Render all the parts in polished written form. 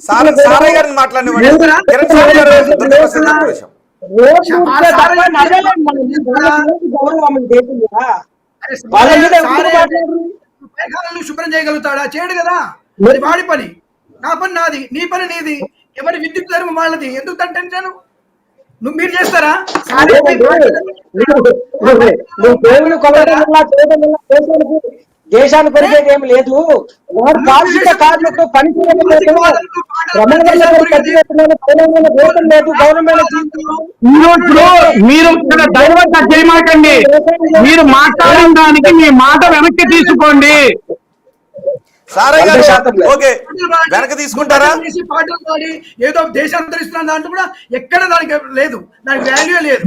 సారయ్య గారిని మాట్లాడినవ్వండి. కిరణ్ స్వామి గారు, దుర్గాప్రసాద్ గారు ఒక నిమిషం. శుభ్రం చేయగలుగుతాడా? చేయడు కదా. మరి వాడి పని, నా పని నాది, నీ పని నీది. ఎవరి విద్యుత్ ధర్మం వాళ్ళది. ఎందుకు టెన్షన్? మీరు చేస్తారా? దేశాన్ని పరిచేది ఏమి లేదు. కార్మిక కార్మికులు పని లేదు, గవర్నమెంట్. మీరు ఇక్కడ డైవర్ట్ చేయమాకండి. మీరు మాట్లాడిన దానికి మీ మాట వెనక్కి తీసుకోండి. సారయ్య గారు ఓకే, వెనక్కి తీసుకుంటారా? పాటలు పాడి ఏదో దేశం అంతరిస్తున్న దాంట్లో కూడా ఎక్కడ దానికి లేదు, దానికి వాల్యూ లేదు.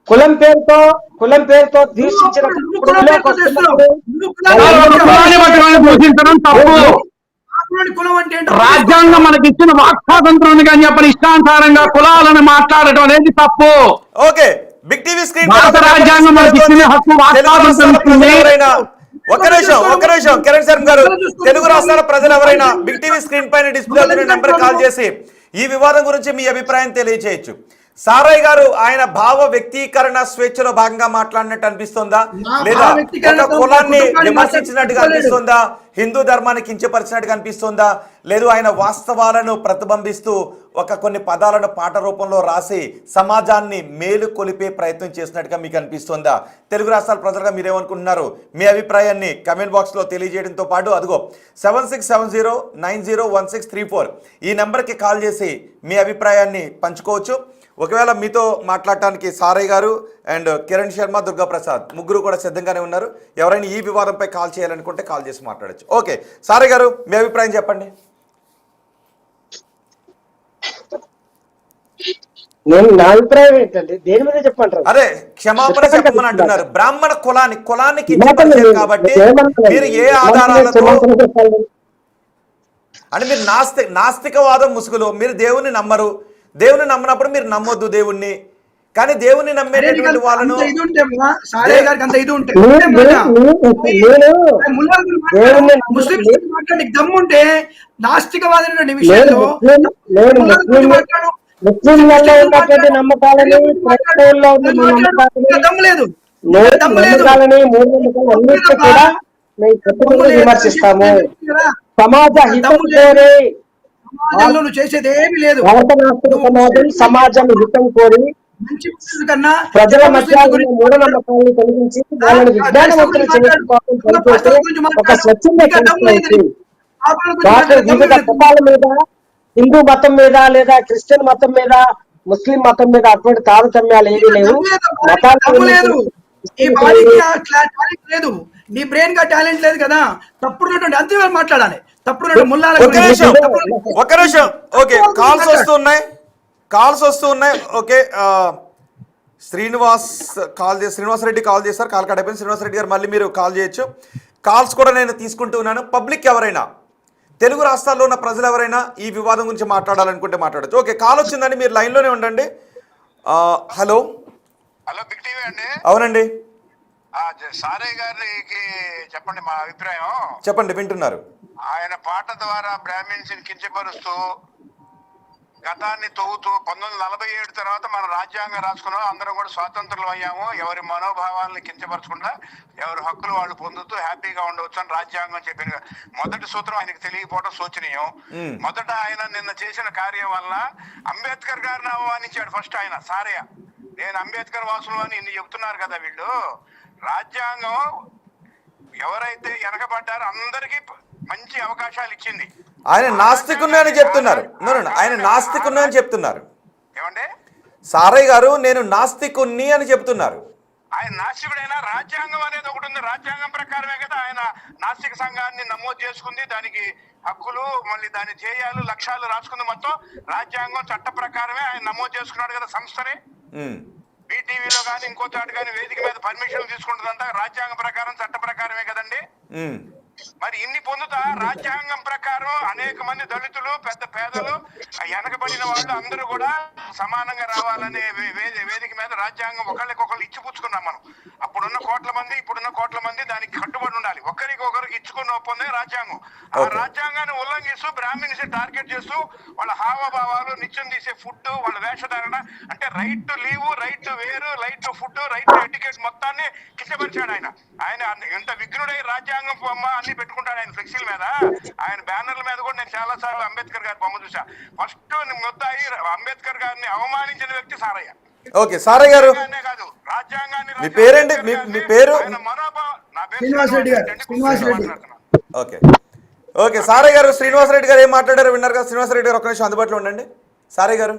కులం పేరుతో దూషించిన కులం అంటే రాజ్యాంగం మనకి ఇచ్చిన వాక్ స్వాతంత్రాన్ని కానీ చెప్పని ఇష్టానుసారంగా కులాలను మాట్లాడటం అనేది తప్పు. ఓకే, బిగ్ టీవీ స్క్రీన్ రాజ్యాంగం మనకి ఇచ్చిన హక్కు వాక్ స్వాతంత్రం. ఒక్క నిమిషం కిరణ్ శర్మ గారు, తెలుగు రాష్ట్రాల ప్రజలు ఎవరైనా బిగ్ టీవీ స్క్రీన్ పైన డిస్ప్లే అవుతున్న నెంబర్ కాల్ చేసి ఈ వివాదం గురించి మీ అభిప్రాయం తెలియజేయచ్చు. సారయ్య గారు ఆయన భావ వ్యక్తీకరణ స్వేచ్ఛలో భాగంగా మాట్లాడినట్టు అనిపిస్తుందా, లేదా ఒక కులాన్ని విమర్శించినట్టుగా అనిపిస్తుందా, హిందూ ధర్మాన్ని కించపరిచినట్టుగా అనిపిస్తుందా, లేదు ఆయన వాస్తవాలను ప్రతిబింబిస్తూ కొన్ని పదాలను పాట రూపంలో రాసి సమాజాన్ని మేలు కొలిపే ప్రయత్నం చేసినట్టుగా మీకు అనిపిస్తుందా? తెలుగు రాష్ట్రాల ప్రజలుగా మీరేమనుకుంటున్నారు? మీ అభిప్రాయాన్ని కమెంట్ బాక్స్లో తెలియజేయడంతో పాటు అదిగో 7670901634 ఈ నెంబర్కి కాల్ చేసి మీ అభిప్రాయాన్ని పంచుకోవచ్చు. ఒకవేళ మీతో మాట్లాడటానికి సారయ్య గారు అండ్ కిరణ్ శర్మ, దుర్గాప్రసాద్ ముగ్గురు కూడా సిద్ధంగానే ఉన్నారు. ఎవరైనా ఈ వివాదంపై కాల్ చేయాలనుకుంటే కాల్ చేసి మాట్లాడచ్చు. ఓకే, సారయ్య గారు మీ అభిప్రాయం చెప్పండి. నా అభిప్రాయం ఏంటంటే దేని మీద చెప్పంటారు? అదే క్షమాపణ చెప్పమని అంటున్నారు. బ్రాహ్మణ కులానికి కాబట్టి మీరు ఏ ఆధారాలతో అంటే మీరు నాస్తికవాదం ముసుగులో మీరు దేవుని నమ్మరు. దేవుని నమ్మనప్పుడు మీరు నమ్మొద్దు దేవుణ్ణి. కానీ దేవుని నమ్మేటటువంటి వాళ్ళను దమ్ముంటే నాస్తికవాదం విషయంలో నమ్మకాలని కూడా విమర్శిస్తాము. సమాజ హితం కోరే చేసేది ఏమి లేదు. సమాజం హితం కోరి ప్రజల మధ్య మూఢనమ్మకాలను కలిగించి వాళ్ళని విజ్ఞానవంతులు చేయడం ఒక స్వచ్ఛంద వివిధ మతాల మీద, హిందూ మతం మీద లేదా క్రిస్టియన్ మతం మీద, ముస్లిం మతం మీద అటువంటి తారతమ్యాలు ఏమీ లేవు. లేదు, నీ బ్రెయిన్ గా టాలెంట్ లేదు కదా. తప్పుడు అంతే మాట్లాడాలి. తప్పుడు ఒక నిమిషం. ఓకే, కాల్స్ వస్తూ ఉన్నాయి. ఓకే, శ్రీనివాస్ రెడ్డి కాల్ చేస్తారు. కాల్ కట్ అయిపోయింది. శ్రీనివాస్ రెడ్డి గారు మళ్ళీ మీరు కాల్ చేయొచ్చు. కాల్స్ కూడా నేను తీసుకుంటూ ఉన్నాను. పబ్లిక్ ఎవరైనా, తెలుగు రాష్ట్రాల్లో ఉన్న ప్రజలు ఎవరైనా ఈ వివాదం గురించి మాట్లాడాలనుకుంటే మాట్లాడచ్చు. ఓకే, కాల్ వచ్చిందండి, మీరు లైన్లోనే ఉండండి. హలో బిగ్ టీవీ అండి. అవునండి, సారయ్య గారికి చెప్పండి మా అభిప్రాయం. చెప్పండి, వింటున్నారు. ఆయన పాట ద్వారా బ్రాహ్మిన్స్ కించపరుస్తూ గతాన్ని తవ్వుతూ 1947 తర్వాత మన రాజ్యాంగం రాసుకున్నాం. అందరం కూడా స్వాతంత్రులు అయ్యాము. ఎవరి మనోభావాలను కించపరచకుండా ఎవరి హక్కులు వాళ్ళు పొందుతూ హ్యాపీగా ఉండవచ్చు అని రాజ్యాంగం చెప్పిన మొదటి సూత్రం ఆయనకు తెలియకపోవడం శోచనీయం. మొదట ఆయన నిన్న చేసిన కార్యం వల్ల అంబేద్కర్ గారిని ఆహ్వానించాడు. ఫస్ట్ ఆయన సారయ్య, నేను అంబేద్కర్ వాసులు అని ఇన్ని చెప్తున్నారు కదా వీళ్ళు. రాజ్యాంగం ఎవరైతే వెనకబడ్డారో అందరికీ మంచి అవకాశాలు ఇచ్చింది. ఆయన నాస్తికుని అని చెప్తున్నారు. ఆయన నాస్తికుని అని చెప్తున్నారు. ఏమంటే సారయ్య గారు నేను నాస్తికుని అని చెప్తున్నారు. ఆయన నాస్తికుడైనా రాజ్యాంగం అనేది ఒకటి ఉంది. రాజ్యాంగం ప్రకారమే కదా ఆయన నాస్తిక సంఘాన్ని నమోదు చేసుకుంది. దానికి హక్కులు, మళ్ళీ దాని ధ్యేయాలు, లక్ష్యాలు రాసుకుంది. మొత్తం రాజ్యాంగం చట్ట ప్రకారమే ఆయన నమోదు చేసుకున్నాడు కదా సంస్థని. బీటీవీలో కానీ ఇంకో చాటు కానీ వేదిక మీద పర్మిషన్ తీసుకుంటుందంతా రాజ్యాంగం ప్రకారం, చట్ట ప్రకారమే కదండి. మరి ఇన్ని పొందుతా రాజ్యాంగం ప్రకారం అనేక మంది దళితులు, పెద్ద పేదలు, వెనకబడిన వాళ్ళు అందరూ కూడా సమానంగా రావాలనే వేదిక మీద రాజ్యాంగం ఒకళ్ళకొకళ్ళు ఇచ్చిపుచ్చుకున్నాం మనం. అప్పుడు అప్పుడున్న కోట్ల మంది దానికి కట్టుబడి ఉండాలి. ఒకరికి ఇచ్చుకున్న ఒప్పందం రాజ్యాంగం. ఆ రాజ్యాంగాన్ని ఉల్లంఘిస్తూ బ్రాహ్మిన్స్ టార్గెట్ చేస్తూ వాళ్ళ హావభావాలు, నిత్యం తీసే ఫుడ్, వాళ్ళ వేషధారణ, అంటే right to live, right to wear, right to food, right to educate మొత్తాన్ని కించపరిచాడు ఆయన. ఆయన ఎంత విఘ్నుడై రాజ్యాంగం బొమ్మ అన్ని పెట్టుకుంటాడు ఆయన ఫ్లెక్సీల మీద, ఆయన బ్యానర్ల మీద కూడా. నేను చాలా సార్లు అంబేద్కర్ గారి బొమ్మ చూసా. ఫస్ట్ ముద్దాయి అంబేద్కర్ గారిని అవమానించిన వ్యక్తి సారయ్య. ఓకే సారయ్య గారు, కాదు రాజ్యాంగాన్ని. మీ పేరేంటి? మీ పేరు? శ్రీనివాసరెడ్డి గారు. శ్రీనివాసరెడ్డి. ఓకే ఓకే సారయ్య గారు, శ్రీనివాసరెడ్డి గారు ఏం మాట్లాడారు విన్నారు కదా. శ్రీనివాసరెడ్డి గారు ఒక్క నిమిషం అందుబాటులో ఉండండి. సారయ్య గారు.